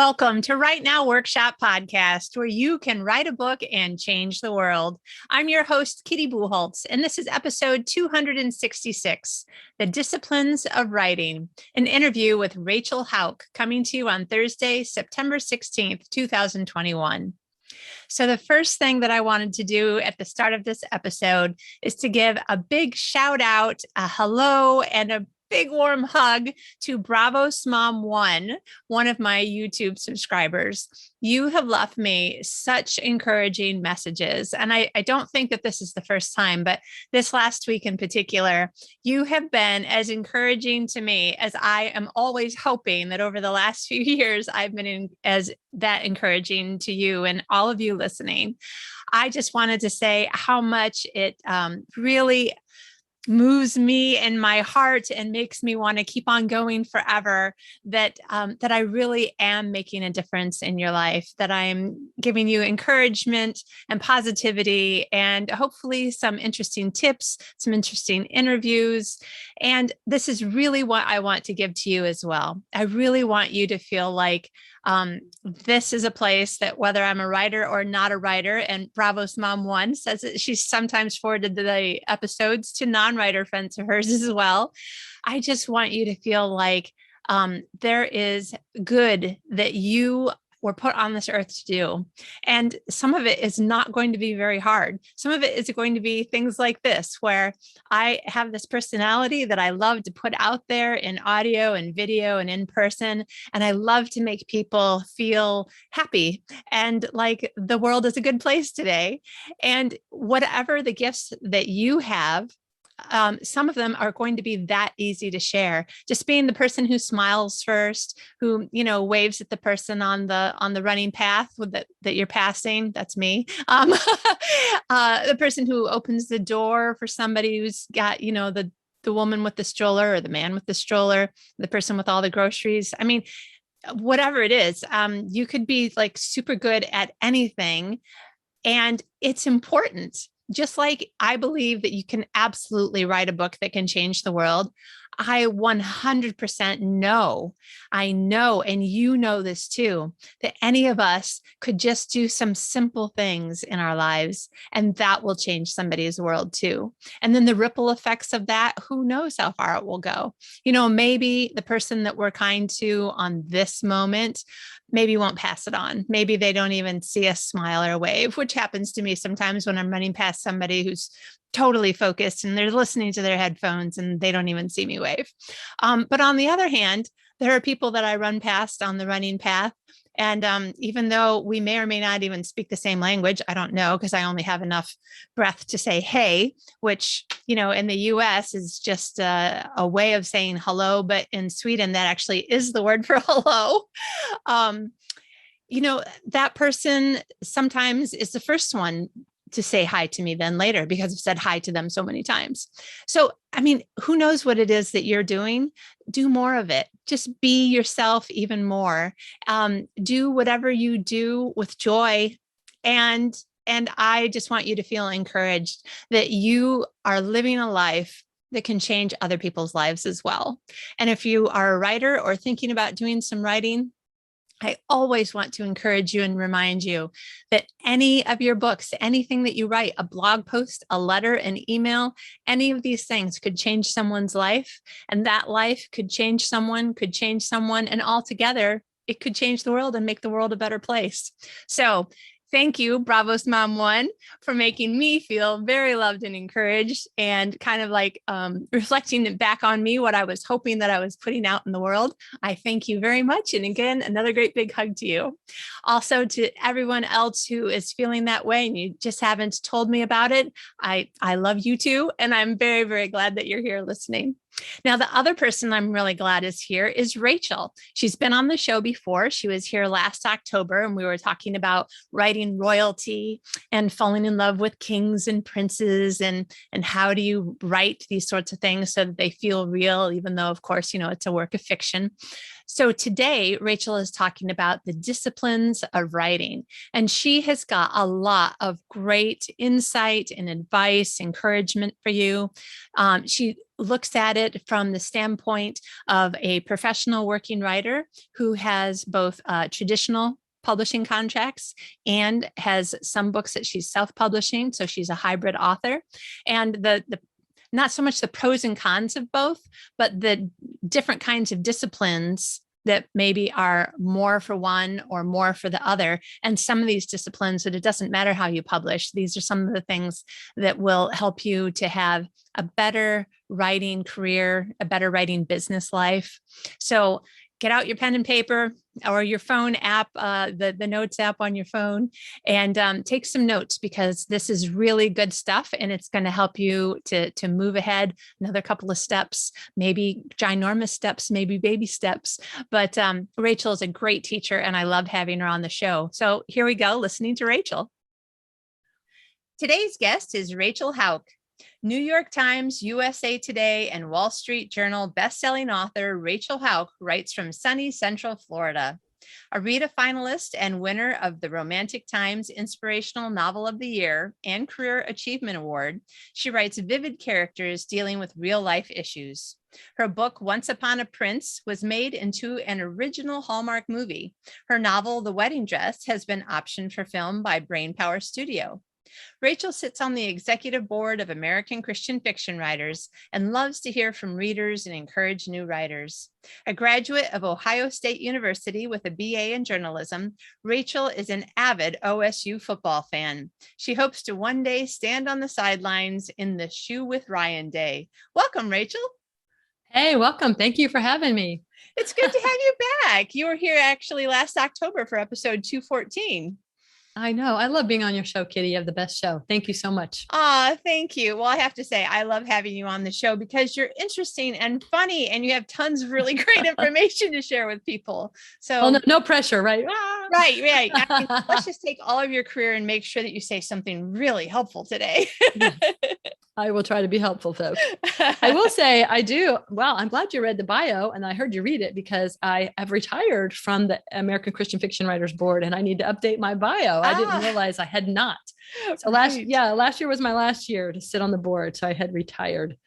Welcome to Write Now Workshop Podcast, where you can write a book and change the world. I'm your host, Kitty Bucholtz, and this is episode 266, The Disciplines of Writing, an interview with Rachel Hauck, coming to you on Thursday, September 16th, 2021. So the first thing that I wanted to do at the start of this episode is to give a big shout out, a hello, and a big warm hug to Bravos Mom one of my YouTube subscribers. You have left me such encouraging messages. And I don't think that this is the first time, but this last week in particular, you have been as encouraging to me as I am always hoping that over the last few years, I've been as that encouraging to you and all of you listening. I just wanted to say how much it really moves me in my heart and makes me want to keep on going forever, that I really am making a difference in your life, that I'm giving you encouragement and positivity and hopefully some interesting tips, some interesting interviews. And this is really what I want to give to you as well. I really want you to feel like this is a place that whether I'm a writer or not a writer, and Bravos Mom 1 says that she's sometimes forwarded the episodes to non-writer friends of hers as well. I just want you to feel like there is good that you were put on this earth to do. And some of it is not going to be very hard. Some of it is going to be things like this, where I have this personality that I love to put out there in audio and video and in person. And I love to make people feel happy and like the world is a good place today. And whatever the gifts that you have, some of them are going to be that easy to share. Just being the person who smiles first, who, waves at the person on the running path that you're passing. That's me. The person who opens the door for somebody who's got, the woman with the stroller or the man with the stroller, the person with all the groceries. I mean, whatever it is, you could be like super good at anything. And it's important. Just like I believe that you can absolutely write a book that can change the world, I 100% know, and you know this too, that any of us could just do some simple things in our lives, and that will change somebody's world too. And then the ripple effects of that, who knows how far it will go. Maybe the person that we're kind to on this moment maybe won't pass it on. Maybe they don't even see us smile or wave, which happens to me sometimes when I'm running past somebody who's totally focused and they're listening to their headphones and they don't even see me wave. But on the other hand, there are people that I run past on the running path. And even though we may or may not even speak the same language, I don't know, because I only have enough breath to say, hey, which, in the US is just a way of saying hello. But in Sweden, that actually is the word for hello. That person sometimes is the first one to say hi to me then later because I've said hi to them so many times. So, who knows what it is that you're doing? Do more of it. Just be yourself even more. Do whatever you do with joy. And I just want you to feel encouraged that you are living a life that can change other people's lives as well. And if you are a writer or thinking about doing some writing, I always want to encourage you and remind you that any of your books, anything that you write, a blog post, a letter, an email, any of these things could change someone's life. And that life could change someone, and altogether, it could change the world and make the world a better place. So thank you, Bravos Mom 1, for making me feel very loved and encouraged and kind of like reflecting back on me what I was hoping that I was putting out in the world. I thank you very much. And again, another great big hug to you. Also to everyone else who is feeling that way and you just haven't told me about it, I love you too. And I'm very, very glad that you're here listening. Now, the other person I'm really glad is here is Rachel. She's been on the show before. She was here last October, and we were talking about writing royalty and falling in love with kings and princes and how do you write these sorts of things so that they feel real, even though, of course, it's a work of fiction. So today, Rachel is talking about the disciplines of writing, and she has got a lot of great insight and advice, encouragement for you. She looks at it from the standpoint of a professional working writer who has both traditional publishing contracts and has some books that she's self-publishing. So she's a hybrid author. And the not so much the pros and cons of both, but the different kinds of disciplines that maybe are more for one or more for the other. And some of these disciplines that it doesn't matter how you publish. These are some of the things that will help you to have a better writing career, a better writing business life. So get out your pen and paper or your phone app, the notes app on your phone, and take some notes, because this is really good stuff and it's going to help you to move ahead another couple of steps, maybe ginormous steps, maybe baby steps. But Rachel is a great teacher and I love having her on the show. So here we go, listening to Rachel. Today's guest is Rachel Hauck. New York Times, USA Today, and Wall Street Journal bestselling author Rachel Hauck writes from sunny Central Florida. A Rita finalist and winner of the Romantic Times Inspirational Novel of the Year and Career Achievement Award, she writes vivid characters dealing with real-life issues. Her book, Once Upon a Prince, was made into an original Hallmark movie. Her novel, The Wedding Dress, has been optioned for film by Brainpower Studio. Rachel sits on the executive board of American Christian Fiction Writers and loves to hear from readers and encourage new writers. A graduate of Ohio State University with a BA in journalism, Rachel is an avid OSU football fan. She hopes to one day stand on the sidelines in the Shoe with Ryan day. Welcome, Rachel. Hey, welcome. Thank you for having me. It's good to have you back. You were here actually last October for episode 214. I know. I love being on your show, Kitty. You have the best show. Thank you so much. Thank you. Well, I have to say, I love having you on the show because you're interesting and funny and you have tons of really great information to share with people. So no pressure, right? Right. I mean, let's just take all of your career and make sure that you say something really helpful today. I will try to be helpful, folks. I will say I do. Well, I'm glad you read the bio and I heard you read it because I have retired from the American Christian Fiction Writers Board and I need to update my bio. I didn't realize I had not. So last year was my last year to sit on the board. So I had retired.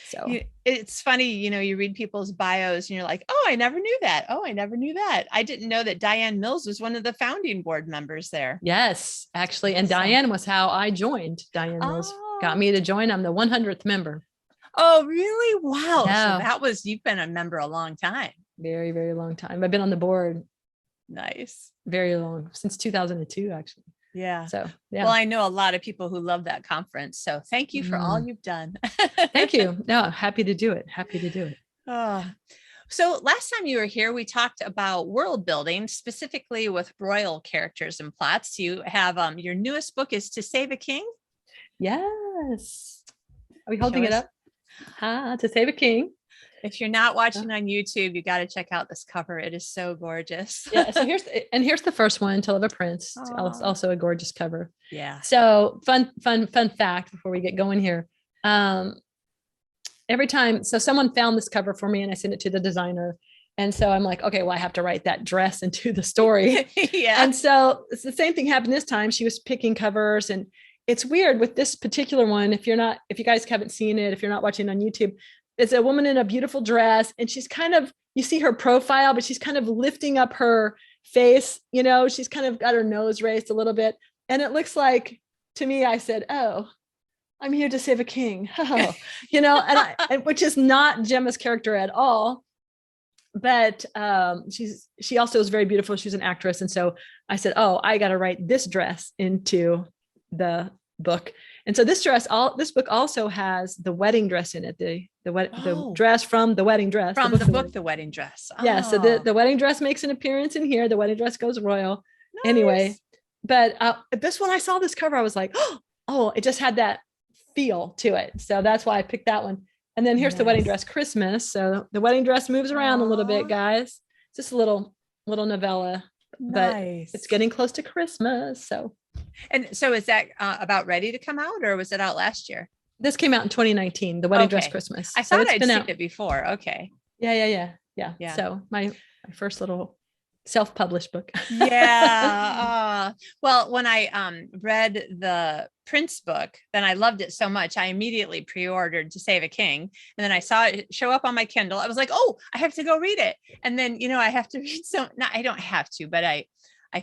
So it's funny, you read people's bios and you're like, oh, I never knew that. Oh, I never knew that. I didn't know that Diane Mills was one of the founding board members there. Yes, actually. And Diane was how I joined. Diane Mills got me to join. I'm the 100th member. Oh, really? Wow. Yeah. So you've been a member a long time. Very, very long time. I've been on the board. Nice. Very long, since 2002, actually. Yeah. So, yeah. Well, I know a lot of people who love that conference. So thank you for all you've done. Thank you. No, happy to do it. So last time you were here, we talked about world building, specifically with royal characters and plots. You have your newest book is To Save a King. Yes. Are we holding it up? To Save a King. If you're not watching on YouTube, you got to check out this cover. It is so gorgeous. Yeah. So here's the first one, Tale of a Prince. It's also a gorgeous cover. Yeah. So fun fact before we get going here. Every time, so someone found this cover for me and I sent it to the designer. And so I'm like, okay, well, I have to write that dress into the story. Yeah. And so it's the same thing happened this time. She was picking covers, and it's weird with this particular one. If you guys haven't seen it, if you're not watching on YouTube, it's a woman in a beautiful dress and she's you see her profile, but she's kind of lifting up her face, she's kind of got her nose raised a little bit. And it looks like, to me, I said, oh, I'm here to save a king, and which is not Gemma's character at all. But she also is very beautiful. She's an actress. And so I said, oh, I got to write this dress into the book. And so this book also has the wedding dress in it, the dress from the wedding dress. From the book, The Wedding Dress. Oh. Yeah. So the wedding dress makes an appearance in here. The wedding dress goes royal. Nice. Anyway. But this one, I saw this cover, I was like, oh, it just had that feel to it. So that's why I picked that one. And then here's the wedding dress Christmas. So the wedding dress moves around a little bit, guys. Just a little novella, but it's getting close to Christmas. And so is that about ready to come out, or was it out last year? This came out in 2019, the wedding dress Christmas. I thought I'd seen it before. Okay. Yeah. So my first little self-published book. Yeah. Well, when I read the Prince book, then I loved it so much. I immediately pre-ordered To Save a King. And then I saw it show up on my Kindle. I was like, oh, I have to go read it. And then, I have to read no, I don't have to, but I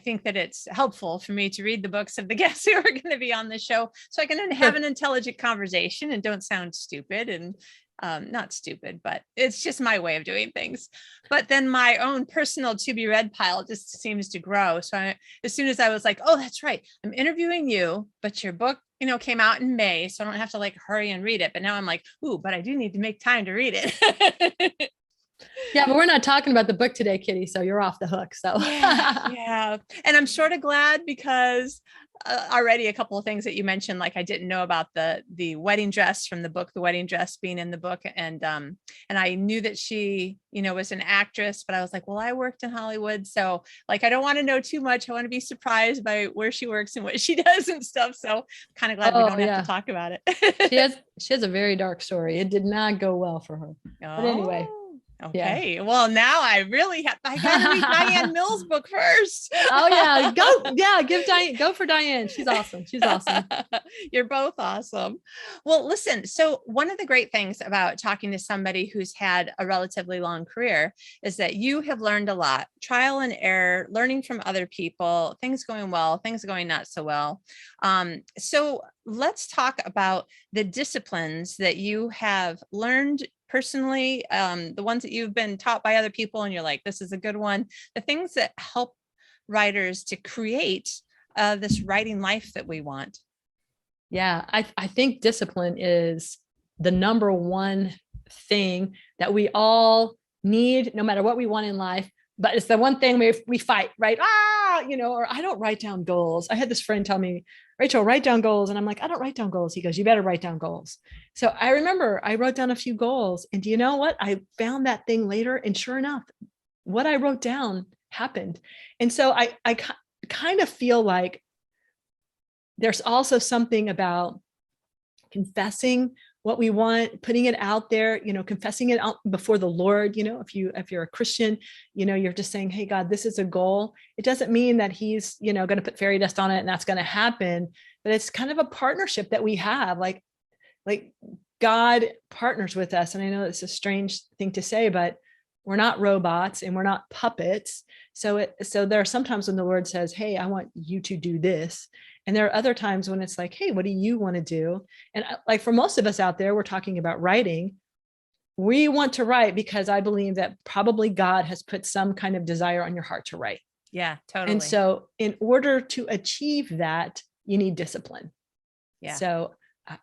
think that it's helpful for me to read the books of the guests who are going to be on the show so I can have an intelligent conversation and don't sound stupid and not stupid, but it's just my way of doing things. But then my own personal to be read pile just seems to grow. So as soon as I was like, oh, that's right, I'm interviewing you, but your book, came out in May, so I don't have to like hurry and read it. But now I'm like, ooh, but I do need to make time to read it. Yeah, but we're not talking about the book today, Kitty. So you're off the hook. So yeah. And I'm sort of glad because already a couple of things that you mentioned, like I didn't know about the wedding dress from the book, the wedding dress being in the book. And I knew that she, was an actress, but I was like, well, I worked in Hollywood. So like, I don't want to know too much. I want to be surprised by where she works and what she does and stuff. So kind of glad we don't have to talk about it. She has a very dark story. It did not go well for her. But anyway. Okay. Yeah. Well, now I gotta read Diane Mills' book first. Oh yeah. Go. Yeah. Go for Diane. She's awesome. You're both awesome. Well, listen, so one of the great things about talking to somebody who's had a relatively long career is that you have learned a lot, trial and error, learning from other people, things going well, things going not so well. So let's talk about the disciplines that you have learned personally, the ones that you've been taught by other people and you're like, this is a good one, the things that help writers to create this writing life that we want. Yeah, I think discipline is the number one thing that we all need, no matter what we want in life. But it's the one thing we fight, right? Or I don't write down goals. I had this friend tell me, Rachel, write down goals. And I'm like, I don't write down goals. He goes, you better write down goals. So I remember I wrote down a few goals. And do you know what? I found that thing later. And sure enough, what I wrote down happened. And so I kind of feel like there's also something about confessing what we want, putting it out there, confessing it out before the Lord. If you're a Christian, you're just saying, hey, God, this is a goal. It doesn't mean that he's, going to put fairy dust on it and that's going to happen, but it's kind of a partnership that we have. Like God partners with us. And I know it's a strange thing to say, but we're not robots and we're not puppets. So there are some times when the Lord says, hey, I want you to do this. And there are other times when it's like, hey, what do you want to do? And like for most of us out there, we're talking about writing. We want to write because I believe that probably God has put some kind of desire on your heart to write. Yeah, totally. And so in order to achieve that, you need discipline. Yeah. So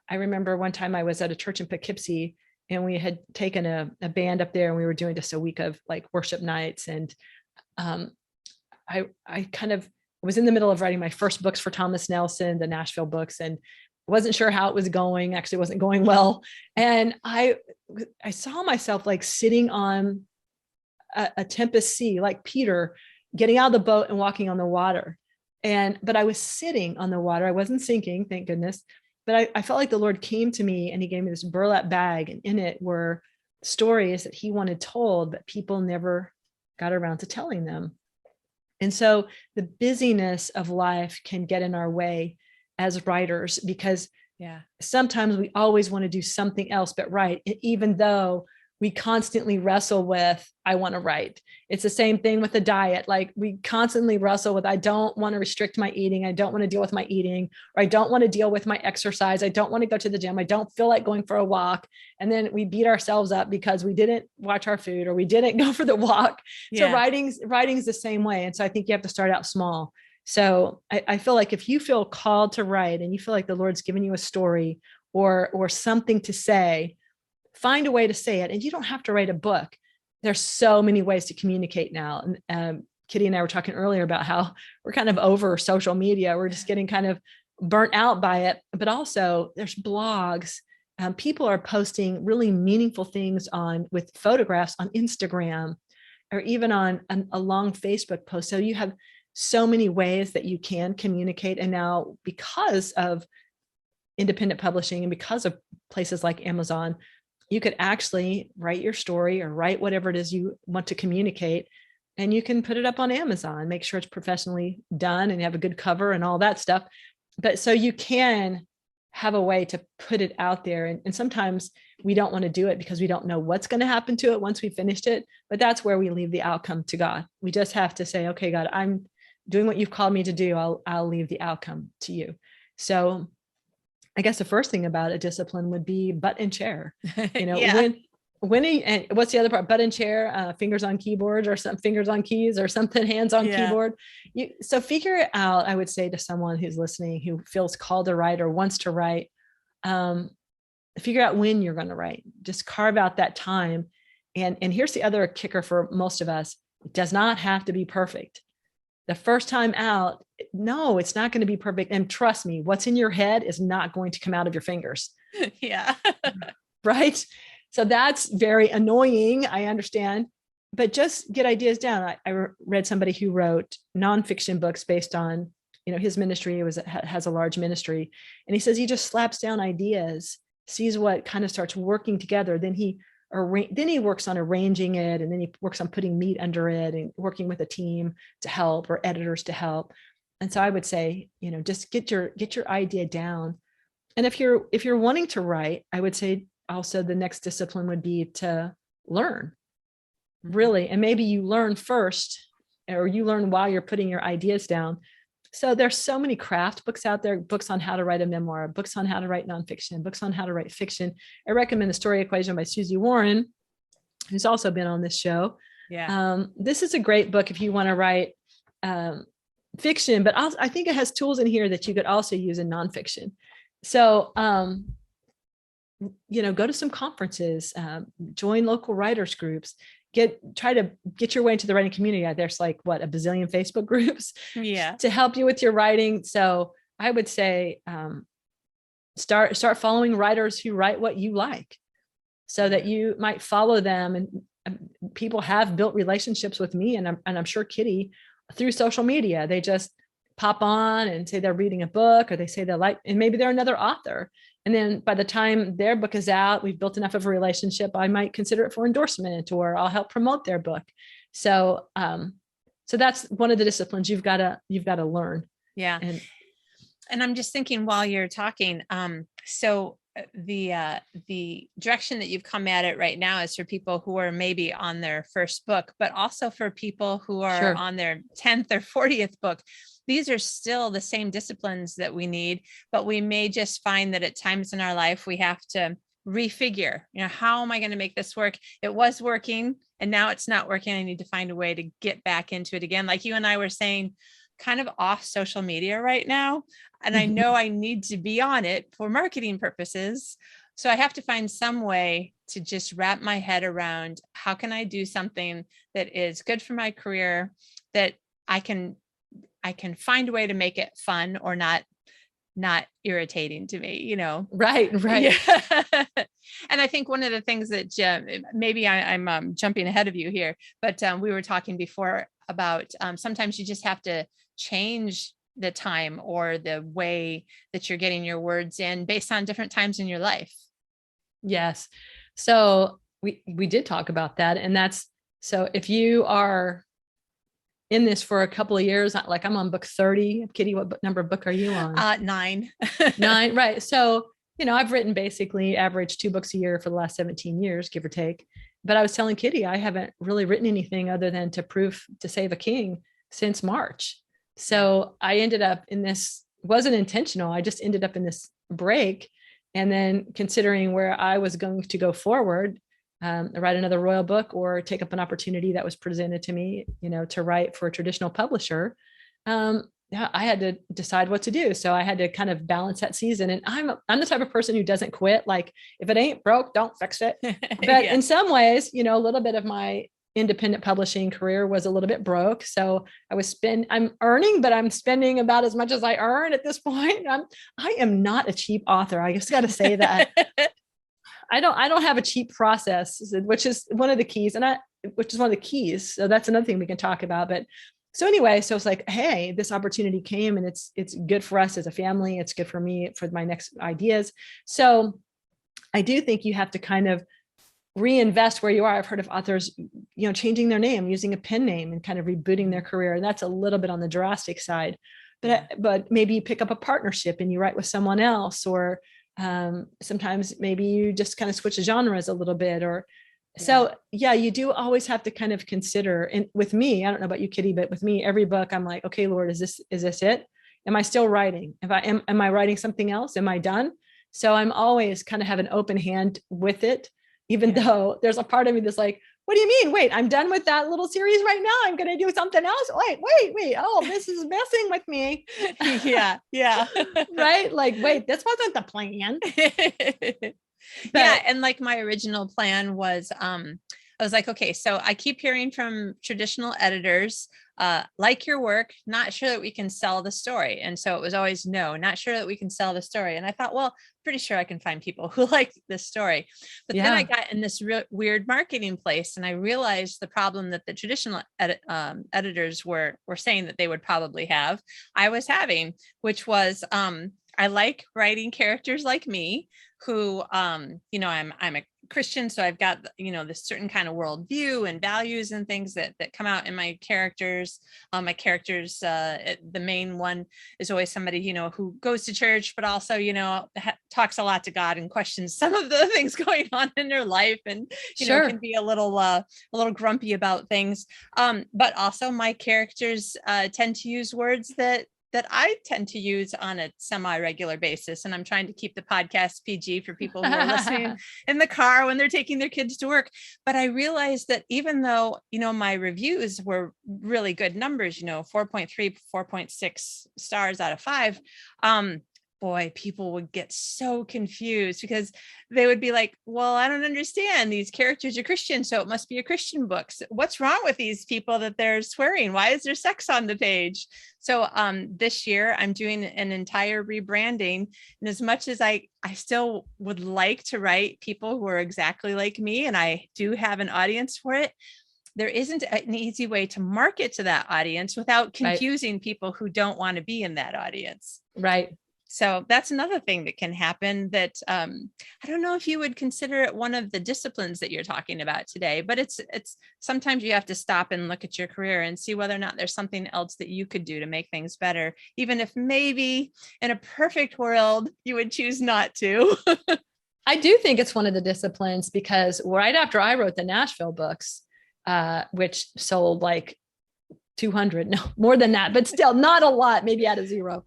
I remember one time I was at a church in Poughkeepsie and we had taken a band up there and we were doing just a week of like worship nights. And I kind of was in the middle of writing my first books for Thomas Nelson, the Nashville books, and wasn't sure how it was going. Actually, wasn't going well. And I saw myself like sitting on a tempest sea, like Peter getting out of the boat and walking on the water. But I was sitting on the water. I wasn't sinking, thank goodness. But I felt like the Lord came to me and he gave me this burlap bag, and in it were stories that he wanted told, but people never got around to telling them. And so the busyness of life can get in our way as writers, because sometimes we always want to do something else but write, even though we constantly wrestle with, I want to write. It's the same thing with the diet. Like we constantly wrestle with, I don't want to restrict my eating. I don't want to deal with my eating, or I don't want to deal with my exercise. I don't want to go to the gym. I don't feel like going for a walk. And then we beat ourselves up because we didn't watch our food or we didn't go for the walk. Yeah. So writing's the same way. And so I think you have to start out small. So I feel like if you feel called to write and you feel like the Lord's given you a story or something to say, find a way to say it. And you don't have to write a book. There's so many ways to communicate now. And Kitty and I were talking earlier about how we're kind of over social media. We're just getting kind of burnt out by it. But also there's blogs. People are posting really meaningful things with photographs on Instagram or even on a long Facebook post. So you have so many ways that you can communicate. And now because of independent publishing and because of places like Amazon, you could actually write your story or write whatever it is you want to communicate and you can put it up on Amazon, make sure it's professionally done and you have a good cover and all that stuff. But so you can have a way to put it out there. And sometimes we don't want to do it because we don't know what's going to happen to it once we finished it. But that's where we leave the outcome to God. We just have to say, okay, God, I'm doing what you've called me to do. I'll leave the outcome to you. So I guess the first thing about a discipline would be butt and chair. Yeah. And what's the other part? Butt and chair, fingers on keyboards or some fingers on keys or something, hands on keyboard. So figure it out. I would say to someone who's listening, who feels called to write or wants to write, figure out when you're going to write. Just carve out that time. And here's the other kicker for most of us. It does not have to be perfect. The first time out, no, it's not going to be perfect. And trust me, what's in your head is not going to come out of your fingers. Yeah. Right. So that's very annoying. I understand, but just get ideas down. I read somebody who wrote nonfiction books based on, his ministry has a large ministry. And he says he just slaps down ideas, sees what kind of starts working together. Then he works on arranging it. And then he works on putting meat under it and working with a team to help or editors to help. And so I would say, just get your idea down. And if you're wanting to write, I would say also the next discipline would be to learn, really. And maybe you learn first, or you learn while you're putting your ideas down. So there's so many craft books out there, books on how to write a memoir, books on how to write nonfiction, books on how to write fiction. I recommend The Story Equation by Susie Warren, who's also been on this show. Yeah. This is a great book if you want to write fiction, but I think it has tools in here that you could also use in nonfiction. So, go to some conferences, join local writers groups, try to get your way into the writing community. There's like a bazillion Facebook groups to help you with your writing. So I would say, start following writers who write what you like so that you might follow them. And people have built relationships with me and I'm sure Kitty through social media. They just pop on and say they're reading a book, or they say they like, and maybe they're another author. And then by the time their book is out, we've built enough of a relationship, I might consider it for endorsement, or I'll help promote their book. So, so that's one of the disciplines you've got to learn. Yeah. And I'm just thinking while you're talking, so the direction that you've come at it right now is for people who are maybe on their first book, but also for people who are on their 10th or 40th book. These are still the same disciplines that we need, but we may just find that at times in our life, we have to refigure, how am I going to make this work? It was working and now it's not working. I need to find a way to get back into it again. Like you and I were saying, kind of off social media right now. And I know I need to be on it for marketing purposes. So I have to find some way to just wrap my head around how can I do something that is good for my career, that I can find a way to make it fun or not irritating to me, Right. Yeah. And I think one of the things that maybe I'm jumping ahead of you here, but we were talking before about sometimes you just have to change the time or the way that you're getting your words in based on different times in your life. Yes. So we did talk about that. And so if you are in this for a couple of years, like I'm on book 30, Kitty, what number of book are you on? 9. 9. Right. So, I've written basically average 2 books a year for the last 17 years, give or take. But I was telling Kitty, I haven't really written anything other than To Save a King since March. So I ended up in this, wasn't intentional. I just ended up in this break. And then considering where I was going to go forward, write another royal book or take up an opportunity that was presented to me, to write for a traditional publisher. I had to decide what to do. So I had to kind of balance that season. And I'm the type of person who doesn't quit. Like if it ain't broke, don't fix it. But in some ways, a little bit of my independent publishing career was a little bit broke. So I'm earning, but I'm spending about as much as I earn at this point. I am not a cheap author. I just got to say that. I don't have a cheap process, which is one of the keys. So that's another thing we can talk about. But so anyway, so it's like, hey, this opportunity came and it's good for us as a family. It's good for me for my next ideas. So I do think you have to kind of reinvest where you are. I've heard of authors, changing their name, using a pen name and kind of rebooting their career. And that's a little bit on the drastic side, but maybe you pick up a partnership and you write with someone else, or sometimes maybe you just kind of switch the genres a little bit, or so, you do always have to kind of consider. And with me, I don't know about you, Kitty, but with me, every book I'm like, okay, Lord, is this it? Am I still writing? Am I writing something else? Am I done? So I'm always kind of have an open hand with it, even though there's a part of me that's like, what do you mean? Wait, I'm done with that little series right now. I'm going to do something else. Wait. Oh, this is messing with me. Yeah. Right? Like, wait, this wasn't the plan. And like my original plan was, I was like, okay, so I keep hearing from traditional editors, like your work, not sure that we can sell the story. And so it was always, no, not sure that we can sell the story. And I thought, well, pretty sure I can find people who like this story. But then I got in this weird marketing place, and I realized the problem that the traditional editors were saying that they would probably have, I was having, which was, I like writing characters like me who, I'm a Christian, so I've got, this certain kind of worldview and values and things that come out in my characters. My characters, the main one is always somebody, who goes to church, but also, talks a lot to God and questions some of the things going on in their life, and can be a little grumpy about things. But also my characters tend to use words that I tend to use on a semi-regular basis. And I'm trying to keep the podcast PG for people who are listening in the car when they're taking their kids to work. But I realized that even though, my reviews were really good numbers, 4.3, 4.6 stars out of 5, boy, people would get so confused because they would be like, well, I don't understand. These characters are Christian, so it must be a Christian book. So what's wrong with these people that they're swearing? Why is there sex on the page? So this year I'm doing an entire rebranding. And as much as I still would like to write people who are exactly like me, and I do have an audience for it, there isn't an easy way to market to that audience without confusing people who don't want to be in that audience. Right. So that's another thing that can happen that I don't know if you would consider it one of the disciplines that you're talking about today, but it's sometimes you have to stop and look at your career and see whether or not there's something else that you could do to make things better, even if maybe in a perfect world you would choose not to. I do think it's one of the disciplines, because right after I wrote the Nashville books, which sold like 200, no more than that, but still not a lot, maybe out of 0.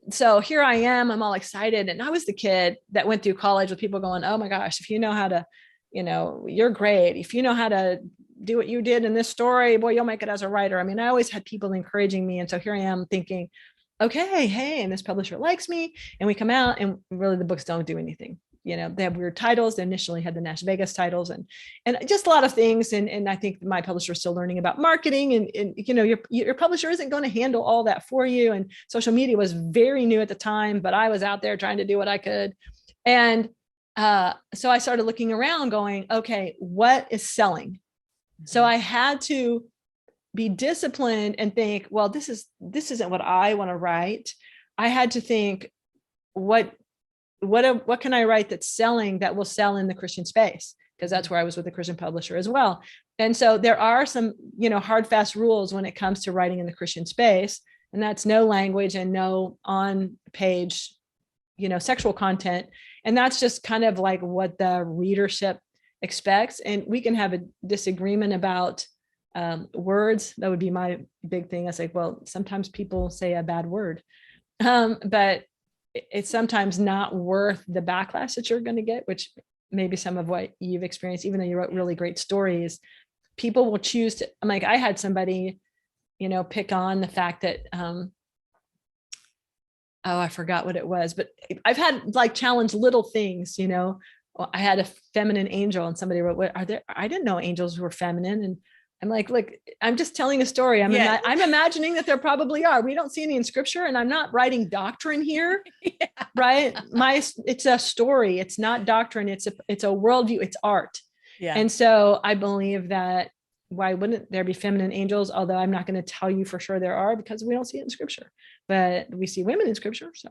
So here I am, I'm all excited. And I was the kid that went through college with people going, oh my gosh, if you know how to, you're great. If you know how to do what you did in this story, boy, you'll make it as a writer. I mean, I always had people encouraging me. And so here I am thinking, okay, hey, and this publisher likes me, and we come out and really the books don't do anything. They have weird titles. They initially had the Nash Vegas titles and just a lot of things. And I think my publisher is still learning about marketing, and your publisher isn't going to handle all that for you. And social media was very new at the time, but I was out there trying to do what I could. And so I started looking around going, okay, what is selling? Mm-hmm. So I had to be disciplined and think, well, this isn't what I want to write. I had to think, what can I write that's selling, that will sell in the Christian space? Because that's where I was with a Christian publisher as well. And so there are some, hard, fast rules when it comes to writing in the Christian space. And that's no language and no on page, sexual content. And that's just kind of like what the readership expects. And we can have a disagreement about words. That would be my big thing. I say, well, sometimes people say a bad word, but it's sometimes not worth the backlash that you're going to get, which maybe some of what you've experienced, even though you wrote really great stories, people will choose to, I'm like, I had somebody, pick on the fact that, I forgot what it was, but I've had like challenge little things, I had a feminine angel and somebody wrote, what are there? I didn't know angels were feminine. And I'm like, look, I'm just telling a story. I'm imagining that there probably are. We don't see any in scripture, and I'm not writing doctrine here, right? It's a story. It's not doctrine. It's a worldview. It's art. Yeah. And so I believe that why wouldn't there be feminine angels? Although I'm not going to tell you for sure there are, because we don't see it in scripture, but we see women in scripture. So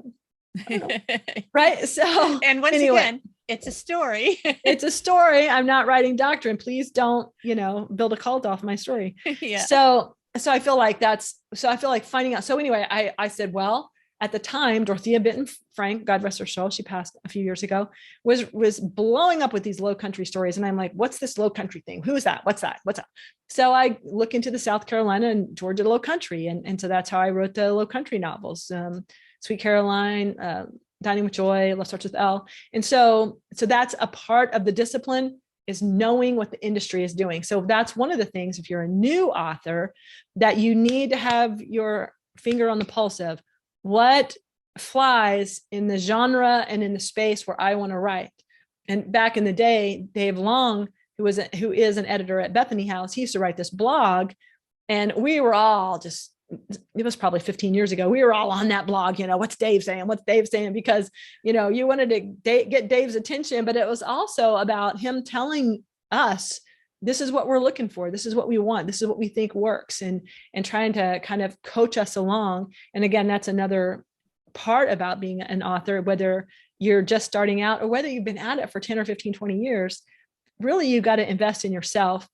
I don't know. Right. So, and once again, It's a story. It's a story. I'm not writing doctrine. Please don't, build a cult off my story. Yeah. So I feel like finding out. So anyway, I said, well, at the time, Dorothea Benton Frank, God rest her soul, she passed a few years ago, was blowing up with these low country stories. And I'm like, what's this low country thing? Who is that? What's that? So I look into the South Carolina and Georgia low country. And so that's how I wrote the low country novels, Sweet Caroline, Dining with Joy, Love Starts with L. And so that's a part of the discipline, is knowing what the industry is doing. So that's one of the things, if you're a new author, that you need to have your finger on the pulse of what flies in the genre and in the space where I want to write. And back in the day, Dave Long, who is an editor at Bethany House, he used to write this blog, and we were all just, it was probably 15 years ago, we were all on that blog, what's Dave saying? What's Dave saying? Because, you wanted to get Dave's attention, but it was also about him telling us, this is what we're looking for. This is what we want. This is what we think works, and trying to kind of coach us along. And again, that's another part about being an author, whether you're just starting out or whether you've been at it for 10 or 15, 20 years, really, you got to invest in yourself.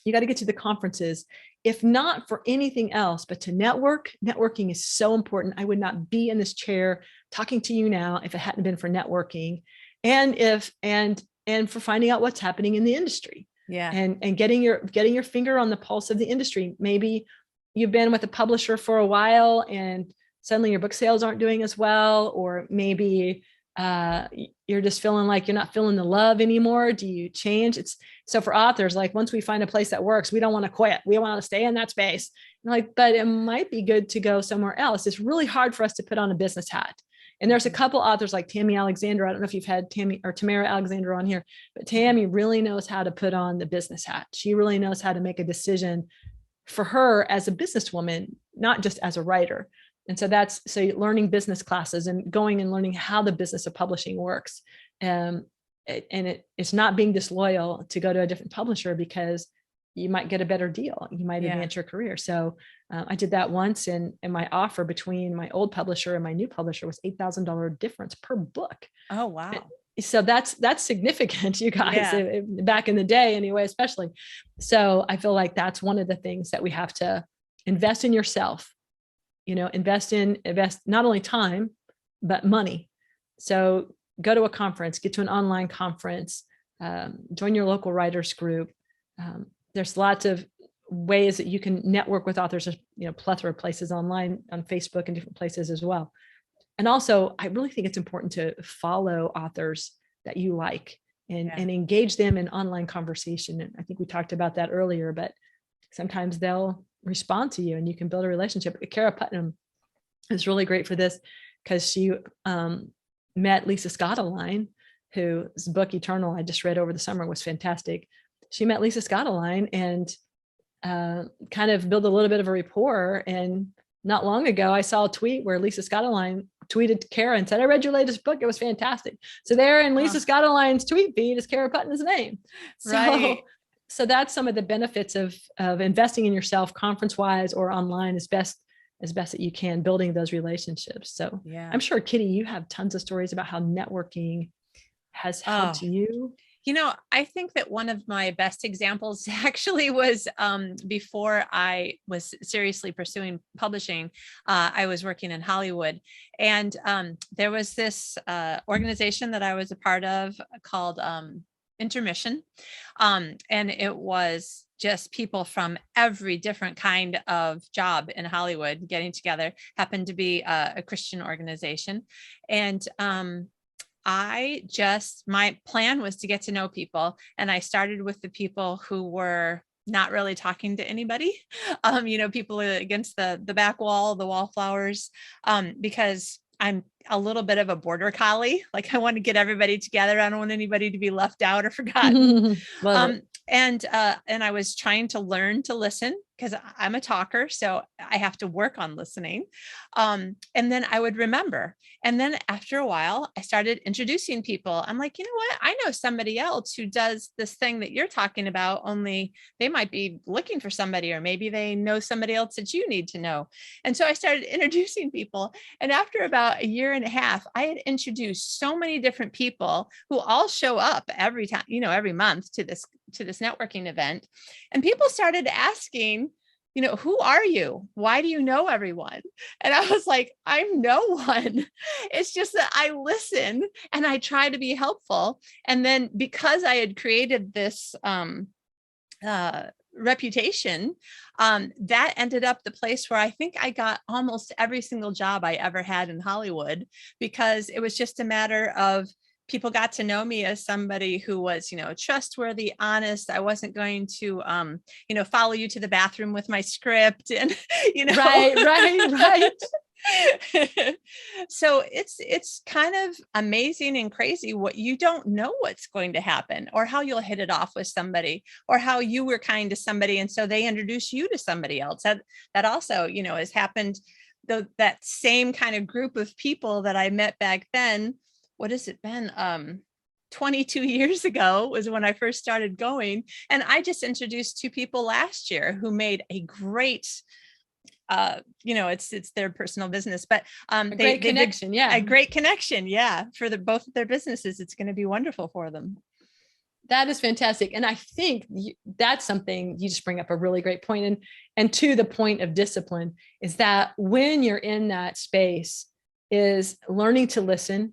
You got to get to the conferences, if not for anything else, but to network. Networking is so important. I would not be in this chair talking to you now if it hadn't been for networking, and for finding out what's happening in the industry. Yeah. And getting your finger on the pulse of the industry. Maybe you've been with a publisher for a while and suddenly your book sales aren't doing as well, or maybe you're just feeling like you're not feeling the love anymore. Do you change? So for authors, like, once we find a place that works, we don't want to quit. We want to stay in that space. But it might be good to go somewhere else. It's really hard for us to put on a business hat. And there's a couple authors like Tammy Alexander. I don't know if you've had Tammy or Tamara Alexander on here, but Tammy really knows how to put on the business hat. She really knows how to make a decision for her as a businesswoman, not just as a writer. And so learning business classes and going and learning how the business of publishing works. It's not being disloyal to go to a different publisher, because you might get a better deal. You might advance your career. So I did that once, and my offer between my old publisher and my new publisher was $8,000 difference per book. Oh, wow. So that's significant, you guys, back in the day anyway, especially. So I feel like that's one of the things that we have to invest in yourself, invest not only time, but money. So go to a conference, get to an online conference, join your local writers group. There's lots of ways that you can network with authors, plethora of places online, on Facebook and different places as well. And also, I really think it's important to follow authors that you like and engage them in online conversation. And I think we talked about that earlier, but sometimes they'll respond to you and you can build a relationship. Kara Putnam is really great for this, because she met Lisa Scottoline, whose book Eternal I just read over the summer was fantastic. She met Lisa Scottoline and kind of built a little bit of a rapport. And not long ago, I saw a tweet where Lisa Scottoline tweeted Kara and said, "I read your latest book. It was fantastic." So there in Lisa Scottoline's tweet feed is Kara Putnam's name. So that's some of the benefits of investing in yourself, conference-wise or online, as best that you can, building those relationships. So I'm sure, Kitty, you have tons of stories about how networking has helped you. I think that one of my best examples actually was before I was seriously pursuing publishing. I was working in Hollywood, and there was this organization that I was a part of called Intermission. And it was just people from every different kind of job in Hollywood getting together. Happened to be a Christian organization. And my plan was to get to know people. And I started with the people who were not really talking to anybody, people against the back wall, the wallflowers, because I'm a little bit of a border collie. Like, I want to get everybody together. I don't want anybody to be left out or forgotten. And I was trying to learn to listen because I'm a talker, so I have to work on listening. And then I would remember. And then after a while, I started introducing people. I'm like, you know what? I know somebody else who does this thing that you're talking about, only they might be looking for somebody, or maybe they know somebody else that you need to know. And so I started introducing people. And after about a year and a half, I had introduced so many different people who all show up every time, every month to this networking event. And people started asking, who are you? Why do you know everyone? And I was like, I'm no one. It's just that I listen and I try to be helpful. And then because I had created this reputation, that ended up the place where I think I got almost every single job I ever had in Hollywood, because it was just a matter of people got to know me as somebody who was, trustworthy, honest. I wasn't going to, follow you to the bathroom with my script and, Right. So it's kind of amazing and crazy what you don't know what's going to happen, or how you'll hit it off with somebody, or how you were kind to somebody and so they introduce you to somebody else. That also, has happened. That same kind of group of people that I met back then, what has it been? 22 years ago was when I first started going. And I just introduced two people last year who made a great, it's their personal business, but a great connection. A great connection. Yeah. For both of their businesses, it's going to be wonderful for them. That is fantastic. And I think that's something you just bring up a really great point. And to the point of discipline is that when you're in that space is learning to listen,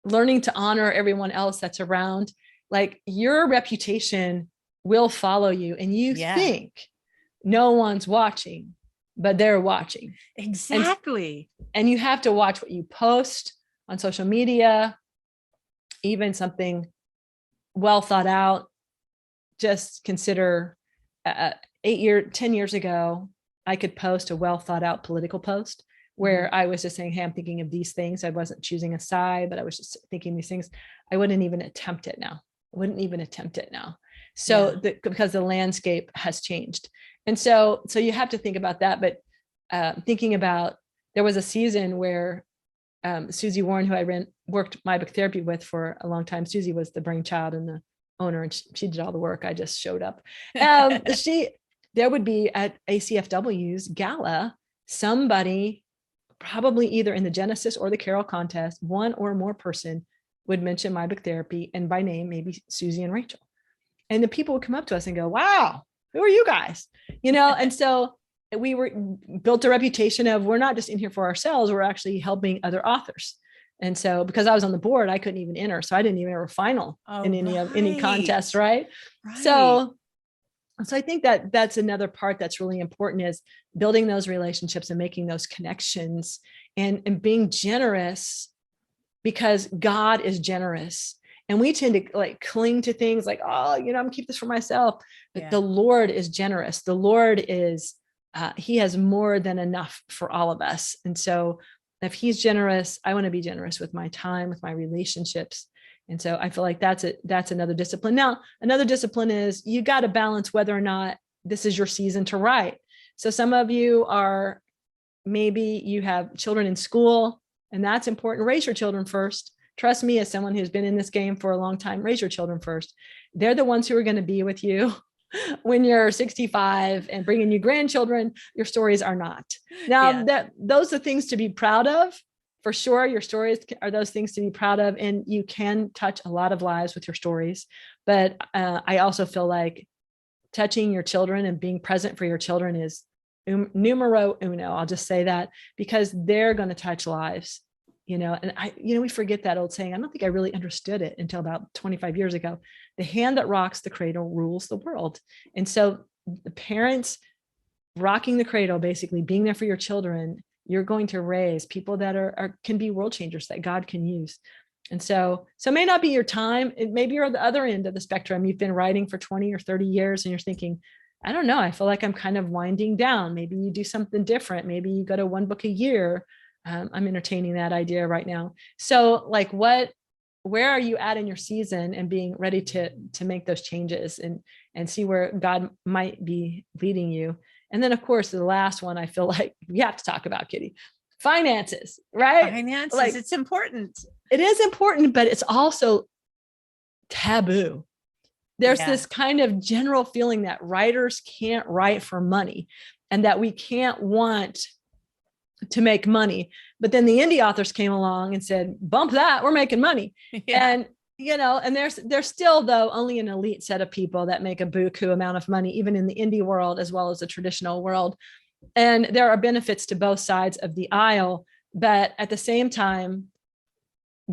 learning to honor everyone else that's around. Like, your reputation will follow you, and you think no one's watching, but they're watching. Exactly. And you have to watch what you post on social media, even something well thought out. Just consider 10 years ago, I could post a well thought out political post where I was just saying, hey, I'm thinking of these things. I wasn't choosing a side, but I was just thinking these things. I wouldn't even attempt it now. So because the landscape has changed. And so you have to think about that. But thinking about, there was a season where Susie Warren, who I worked my book therapy with for a long time. Susie was the brainchild and the owner, and she did all the work. I just showed up. There would be at ACFW's gala, somebody, probably either in the Genesis or the Carol contest, one or more person would mention my book therapy, and by name, maybe Susie and Rachel. And the people would come up to us and go, wow, who are you guys? And so we built a reputation of, we're not just in here for ourselves, we're actually helping other authors. And so because I was on the board, I couldn't even enter. So I didn't even enter a final in any contest. Right. So I think that that's another part that's really important, is building those relationships and making those connections and being generous, because God is generous. And we tend to cling to things like, oh, I'm gonna keep this for myself. But the Lord is generous. The Lord is, he has more than enough for all of us. And so if he's generous, I want to be generous with my time, with my relationships. And so I feel like that's another discipline. Now, another discipline is you got to balance whether or not this is your season to write. So some of you maybe you have children in school, and that's important. Raise your children first. Trust me, as someone who's been in this game for a long time, raise your children first. They're the ones who are going to be with you when you're 65 and bringing you grandchildren. Your stories are not. Now, those are things to be proud of. For sure, your stories are those things to be proud of, and you can touch a lot of lives with your stories. But I also feel like touching your children and being present for your children is numero uno. I'll just say that, because they're going to touch lives, and we forget that old saying. I don't think I really understood it until about 25 years ago. The hand that rocks the cradle rules the world. And so the parents rocking the cradle, basically being there for your children, you're going to raise people that can be world changers that God can use. And so it may not be your time. Maybe you're at the other end of the spectrum. You've been writing for 20 or 30 years and you're thinking, I don't know, I feel like I'm kind of winding down. Maybe you do something different. Maybe you go to one book a year. I'm entertaining that idea right now. So what where are you at in your season, and being ready to make those changes and see where God might be leading you. And then of course, the last one I feel like we have to talk about, Kitty, finances, right? Finances, Like, it's important. it is important, but it's also taboo. There's this kind of general feeling that writers can't write for money, and that we can't want to make money. But then the indie authors came along and said, bump that, we're making money. And, and there's still, though, only an elite set of people that make a buku amount of money, even in the indie world, as well as the traditional world. And there are benefits to both sides of the aisle, but at the same time,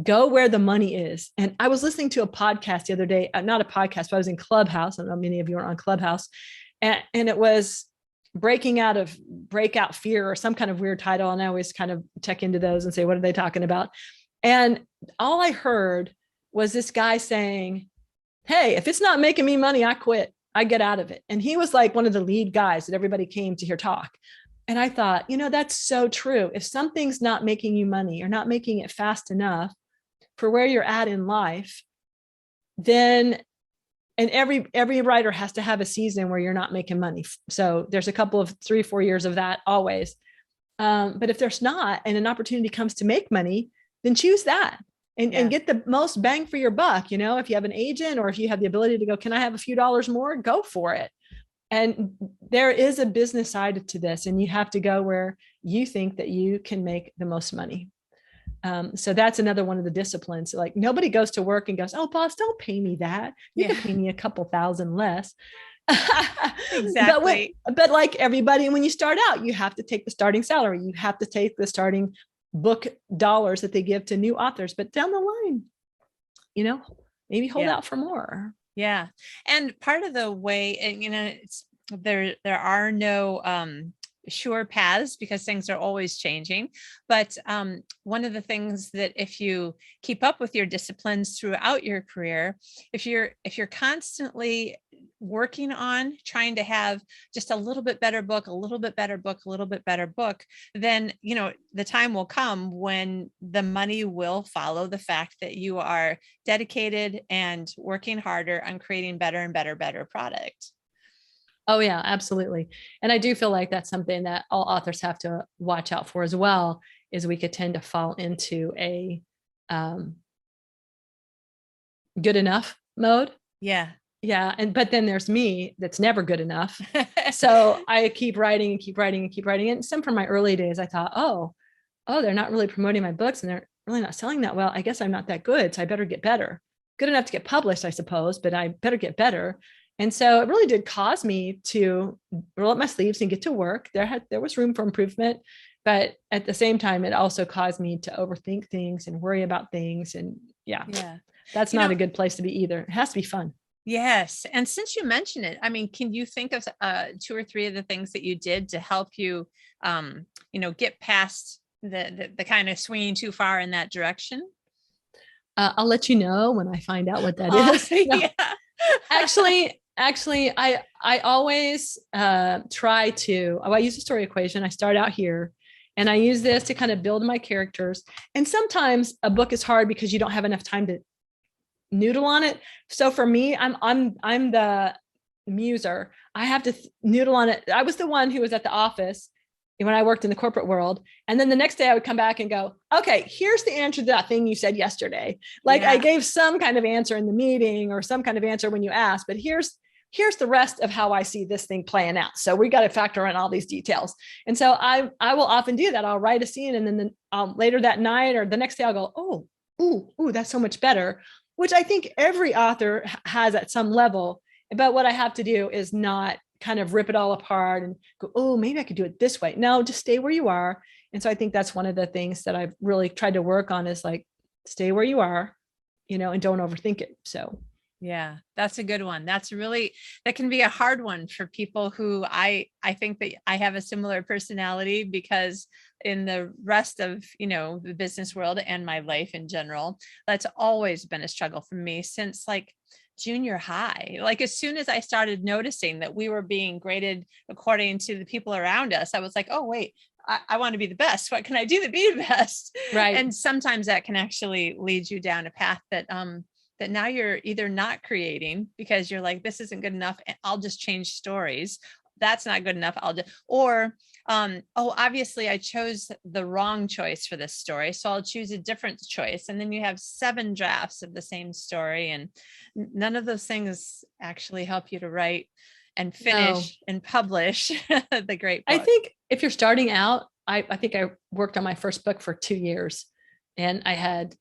go where the money is. And I was listening to a podcast the other day, not a podcast, but I was in Clubhouse. I don't know, many of you are on Clubhouse. And it was breakout fear, or some kind of weird title. And I always kind of check into those and say, what are they talking about? And all I heard was this guy saying, hey, if it's not making me money, I quit. I get out of it. And he was like one of the lead guys that everybody came to hear talk. And I thought, that's so true. If something's not making you money, or not making it fast enough for where you're at in life, then, and every writer has to have a season where you're not making money. So there's a couple of 3-4 years of that always. But if there's not, and an opportunity comes to make money, then choose that and get the most bang for your buck. If you have an agent, or if you have the ability to go, can I have a few dollars more? Go for it. And there is a business side to this, and you have to go where you think that you can make the most money. So that's another one of the disciplines. Like, nobody goes to work and goes, oh, boss, don't pay me that. You can pay me a couple thousand less. Exactly. But like everybody, when you start out, you have to take the starting salary. You have to take the starting book dollars that they give to new authors. But down the line, maybe hold out for more. Yeah. And part of the way, it's there are no sure paths, because things are always changing. But one of the things that, if you keep up with your disciplines throughout your career, if you're constantly working on trying to have just a little bit better book, a little bit better book, a little bit better book, then, the time will come when the money will follow the fact that you are dedicated and working harder on creating better and better product. Oh yeah, absolutely. And I do feel like that's something that all authors have to watch out for as well, is we could tend to fall into a good enough mode. Yeah. Yeah. But then there's me that's never good enough. So I keep writing and keep writing and keep writing. And some from my early days, I thought, oh, they're not really promoting my books, and they're really not selling that well. I guess I'm not that good. So I better get better. Good enough to get published, I suppose, but I better get better. And so it really did cause me to roll up my sleeves and get to work. There was room for improvement, but at the same time, it also caused me to overthink things and worry about things. And that's not a good place to be either. It has to be fun. Yes. And since you mentioned it, can you think of 2 or 3 of the things that you did to help you, get past the kind of swinging too far in that direction? I'll let you know when I find out what that is. Yeah. Actually, I always try to, I use a story equation. I start out here, and I use this to kind of build my characters. And sometimes a book is hard because you don't have enough time to noodle on it. So for me, I'm the muser. I have to noodle on it. I was the one who was at the office when I worked in the corporate world. And then the next day I would come back and go, okay, here's the answer to that thing you said yesterday. Like I gave some kind of answer in the meeting, or some kind of answer when you asked, but here's the rest of how I see this thing playing out. So we got to factor in all these details. And so I will often do that. I'll write a scene, and then later that night or the next day I'll go, ooh, that's so much better, which I think every author has at some level. But what I have to do is not kind of rip it all apart and go, oh, maybe I could do it this way. No, just stay where you are. And so I think that's one of the things that I've really tried to work on, is like, stay where you are, and don't overthink it. So yeah, that's a good one. That can be a hard one for people who I think that I have a similar personality, because in the rest of, the business world and my life in general, that's always been a struggle for me since like junior high. Like as soon as I started noticing that we were being graded according to the people around us, I was like, oh, wait, I want to be the best. What can I do to be the best? Right. And sometimes that can actually lead you down a path that that now you're either not creating because you're like, this isn't good enough, and I'll just change stories. That's not good enough. I'll just, or, oh, obviously I chose the wrong choice for this story, so I'll choose a different choice. And then you have 7 drafts of the same story, and none of those things actually help you to write and finish and publish the great book. I think if you're starting out, I think I worked on my first book for 2 years, and I had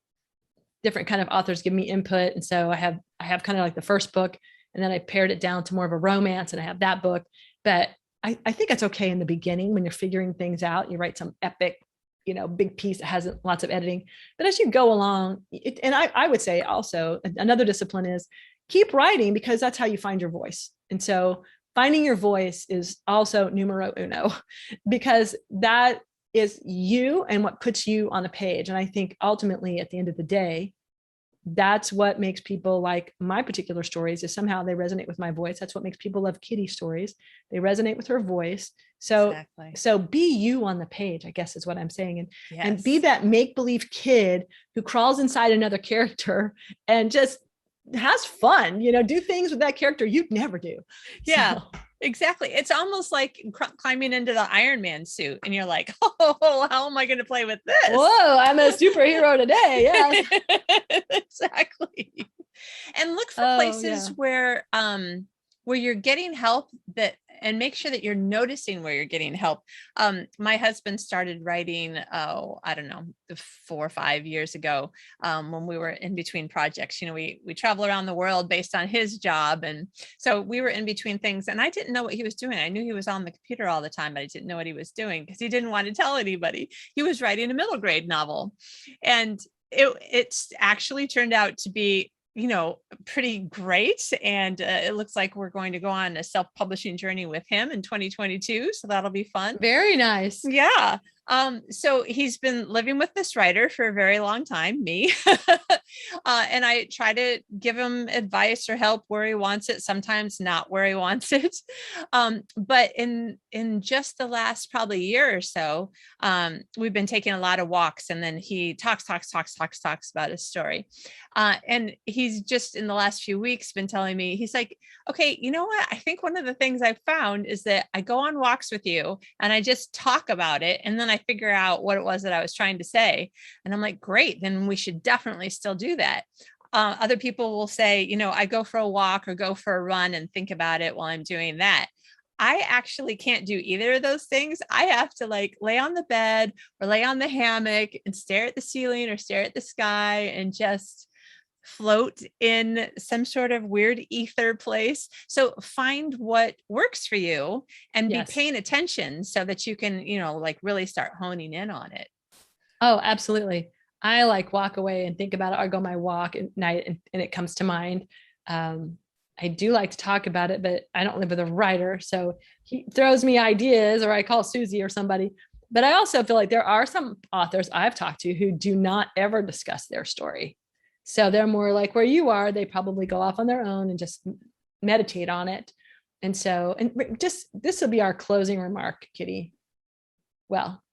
different kind of authors give me input. And so I have kind of like the first book, and then I pared it down to more of a romance, and I have that book. But I think it's okay in the beginning when you're figuring things out. You write some epic, big piece that has lots of editing. But as you go along, and I would say also another discipline is keep writing, because that's how you find your voice. And so finding your voice is also numero uno, because that is you and what puts you on the page. And I think ultimately at the end of the day, that's what makes people like my particular stories, is somehow they resonate with my voice. That's what makes people love Kitty's stories. They resonate with her voice. So, exactly. So be you on the page, I guess is what I'm saying. And, yes. And be that make-believe kid who crawls inside another character and just has fun, do things with that character you'd never do. Yeah. So. Exactly. It's almost like climbing into the Iron Man suit, and you're like, oh, how am I going to play with this? Whoa, I'm a superhero today. Yeah, exactly. And look for places where you're getting help, and make sure that you're noticing where you're getting help. My husband started writing, I don't know, 4 or 5 years ago, when we were in between projects. We travel around the world based on his job. And so we were in between things, and I didn't know what he was doing. I knew he was on the computer all the time, but I didn't know what he was doing because he didn't want to tell anybody. He was writing a middle grade novel, and it's actually turned out to be pretty great. And it looks like we're going to go on a self-publishing journey with him in 2022. So that'll be fun. Very nice. Yeah. So he's been living with this writer for a very long time, me. And I try to give him advice or help where he wants it, sometimes not where he wants it. But in just the last probably year or so, we've been taking a lot of walks, and then he talks about his story. And he's just in the last few weeks been telling me, he's like, okay, you know what? I think one of the things I've found is that I go on walks with you and I just talk about it, and then I figure out what it was that I was trying to say. And I'm like, great, then we should definitely still do that. Other people will say, I go for a walk or go for a run and think about it while I'm doing that. I actually can't do either of those things. I have to lay on the bed or lay on the hammock and stare at the ceiling or stare at the sky and just float in some sort of weird ether place. So find what works for you and be paying attention so that you can, really start honing in on it. Oh, absolutely. I walk away and think about it. I go my walk at night and it comes to mind. I do like to talk about it, but I don't live with a writer. So he throws me ideas, or I call Susie or somebody. But I also feel like there are some authors I've talked to who do not ever discuss their story. So they're more like where you are. They probably go off on their own and just meditate on it. And so, and just, this will be our closing remark, Kitty. Well,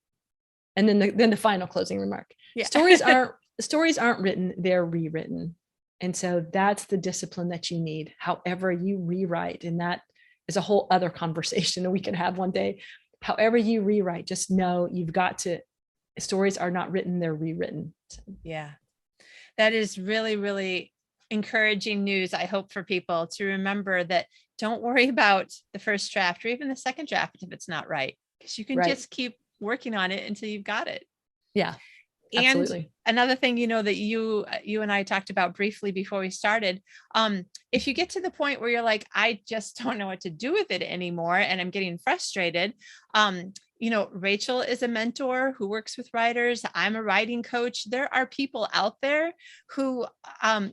and then the final closing remark. Yeah. Stories aren't written, they're rewritten. And so that's the discipline that you need, however you rewrite. And that is a whole other conversation that we can have one day. However you rewrite, just know you've got to, stories are not written, they're rewritten. So. Yeah. That is really, really encouraging news, I hope, for people to remember that don't worry about the first draft or even the second draft if it's not right, because you can just keep working on it until you've got it. Yeah. Absolutely. And another thing, that you and I talked about briefly before we started, if you get to the point where you're like, I just don't know what to do with it anymore, and I'm getting frustrated, Rachel is a mentor who works with writers. I'm a writing coach. There are people out there who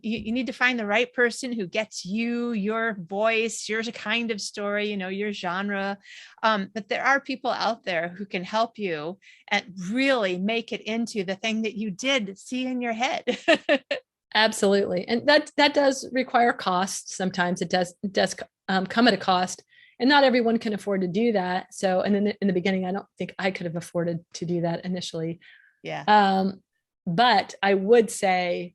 you need to find the right person who gets you, your voice, your kind of story, your genre. But there are people out there who can help you and really make it into the thing that you did see in your head. Absolutely. And that does require cost. Sometimes it does come at a cost. And not everyone can afford to do that. So, and in the beginning, I don't think I could have afforded to do that initially. Yeah. But I would say,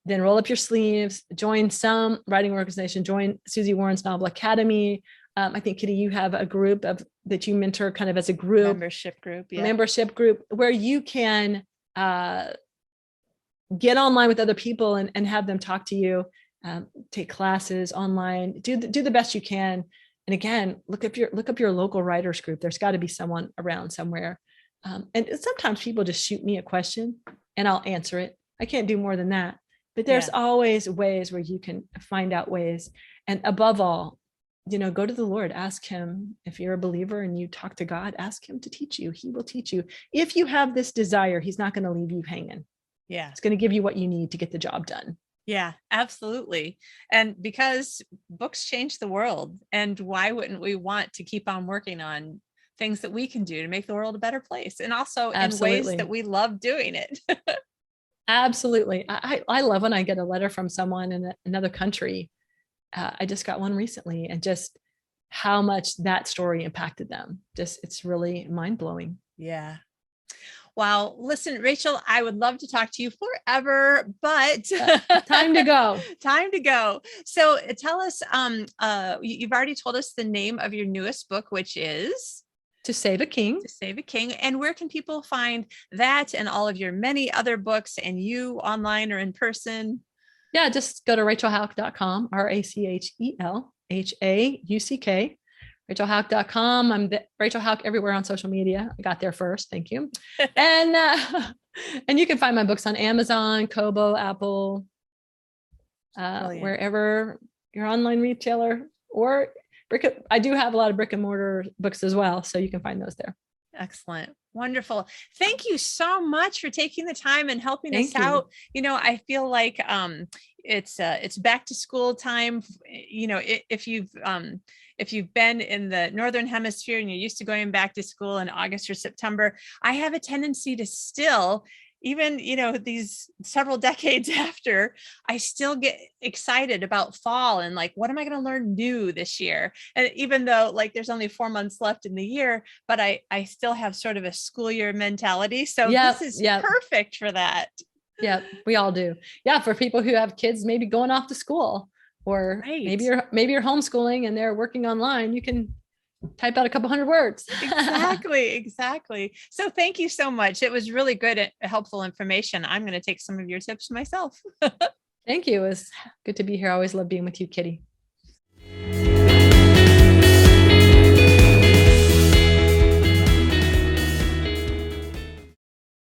then roll up your sleeves, join some writing organization, join Susie Warren's Novel Academy. I think, Kitty, you have a group that you mentor kind of as a group. Membership group where you can get online with other people and have them talk to you, take classes online, do the best you can. And again, look up your local writers group. There's got to be someone around somewhere. And sometimes people just shoot me a question and I'll answer it. I can't do more than that. But there's always ways where you can find out ways. And above all, go to the Lord, ask him. If you're a believer and you talk to God, ask him to teach you. He will teach you. If you have this desire, he's not going to leave you hanging. Yeah. It's going to give you what you need to get the job done. Yeah, absolutely. And because books change the world, and why wouldn't we want to keep on working on things that we can do to make the world a better place, and also in ways that we love doing it? Absolutely. I love when I get a letter from someone in another country. I just got one recently, and just how much that story impacted them. It's really mind-blowing. Yeah. Wow. Listen, Rachel, I would love to talk to you forever, but time to go. Time to go. So tell us, you've already told us the name of your newest book, which is To Save a King. To Save a King. And where can people find that and all of your many other books, and you online or in person? Yeah, just go to rachelhauck.com, RachelHauck. RachelHauck.com. I'm Rachel Hauck everywhere on social media. I got there first. Thank you. And you can find my books on Amazon, Kobo, Apple, wherever your online retailer, or I do have a lot of brick and mortar books as well. So you can find those there. Excellent. Wonderful. Thank you so much for taking the time and helping us out. I feel like it's back to school time. If you've been in the Northern Hemisphere and you're used to going back to school in August or September, I have a tendency to still, even, these several decades after, I still get excited about fall and like, what am I going to learn new this year? And even though there's only 4 months left in the year, but I still have sort of a school year mentality. So this is perfect for that. Yeah, we all do. Yeah. For people who have kids, maybe going off to school, or maybe you're homeschooling and they're working online, you can type out a couple hundred words. Exactly. So thank you so much. It was really good and helpful information. I'm going to take some of your tips myself. Thank you. It was good to be here. I always love being with you, Kitty.